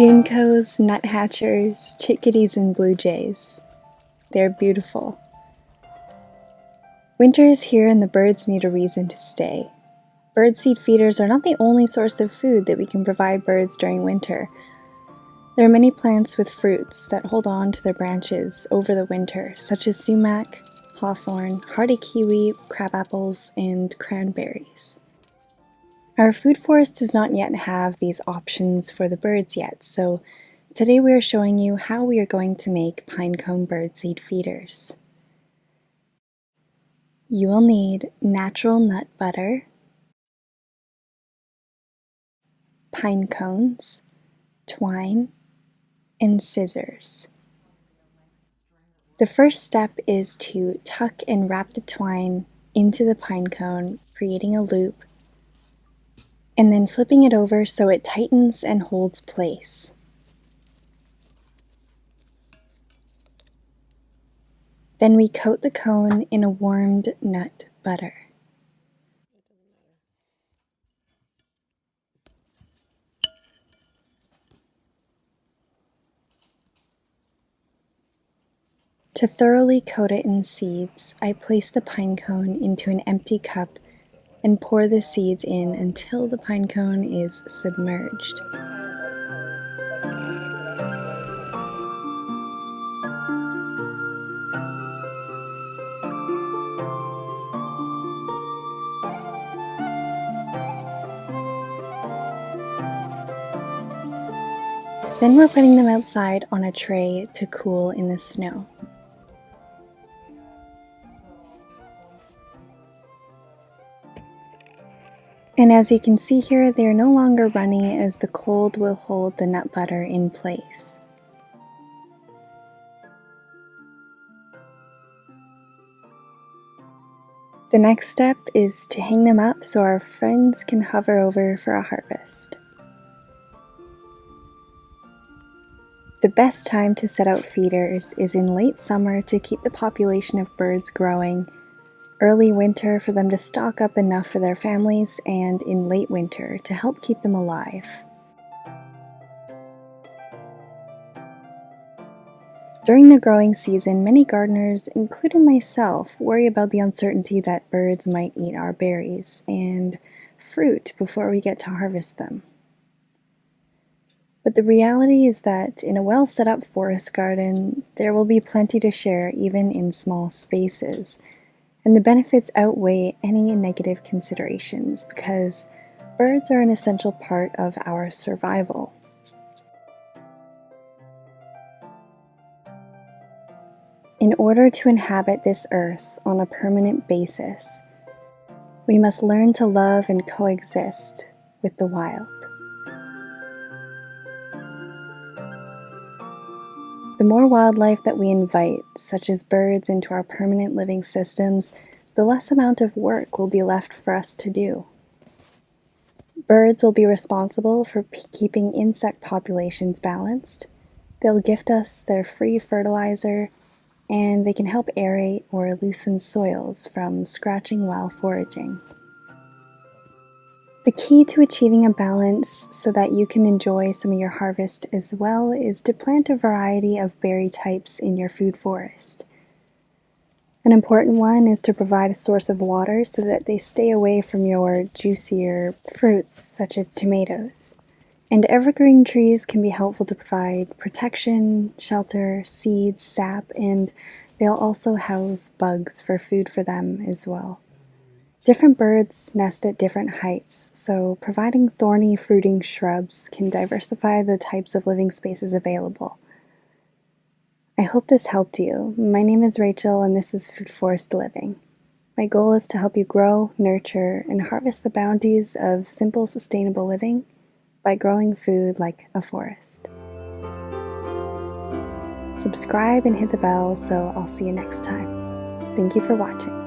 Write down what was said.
Juncos, nuthatchers, chickadees, and blue jays. They're beautiful. Winter is here and the birds need a reason to stay. Birdseed feeders are not the only source of food that we can provide birds during winter. There are many plants with fruits that hold on to their branches over the winter, such as sumac, hawthorn, hardy kiwi, crabapples, and cranberries. Our food forest does not yet have these options for the birds yet, so today we are showing you how we are going to make pinecone birdseed feeders. You will need natural nut butter, pine cones, twine, and scissors. The first step is to tuck and wrap the twine into the pine cone, creating a loop, and then flipping it over so it tightens and holds place. Then we coat the cone in a warmed nut butter. To thoroughly coat it in seeds, I place the pine cone into an empty cup and pour the seeds in until the pine cone is submerged. Then we're putting them outside on a tray to cool in the snow. And as you can see here, they are no longer runny as the cold will hold the nut butter in place. The next step is to hang them up so our friends can hover over for a harvest. The best time to set out feeders is in late summer to keep the population of birds growing, early winter for them to stock up enough for their families, and in late winter to help keep them alive. During the growing season, many gardeners, including myself, worry about the uncertainty that birds might eat our berries and fruit before we get to harvest them. But the reality is that in a well set up forest garden, there will be plenty to share even in small spaces, and the benefits outweigh any negative considerations because birds are an essential part of our survival. In order to inhabit this earth on a permanent basis, we must learn to love and coexist with the wild. The more wildlife that we invite, such as birds, into our permanent living systems, the less amount of work will be left for us to do. Birds will be responsible for keeping insect populations balanced. They'll gift us their free fertilizer, and they can help aerate or loosen soils from scratching while foraging. The key to achieving a balance so that you can enjoy some of your harvest as well is to plant a variety of berry types in your food forest. An important one is to provide a source of water so that they stay away from your juicier fruits such as tomatoes. And evergreen trees can be helpful to provide protection, shelter, seeds, sap, and they'll also house bugs for food for them as well. Different birds nest at different heights, so providing thorny fruiting shrubs can diversify the types of living spaces available. I hope this helped you. My name is Rachel and this is Food Forest Living. My goal is to help you grow, nurture, and harvest the bounties of simple, sustainable living by growing food like a forest. Subscribe and hit the bell so I'll see you next time. Thank you for watching.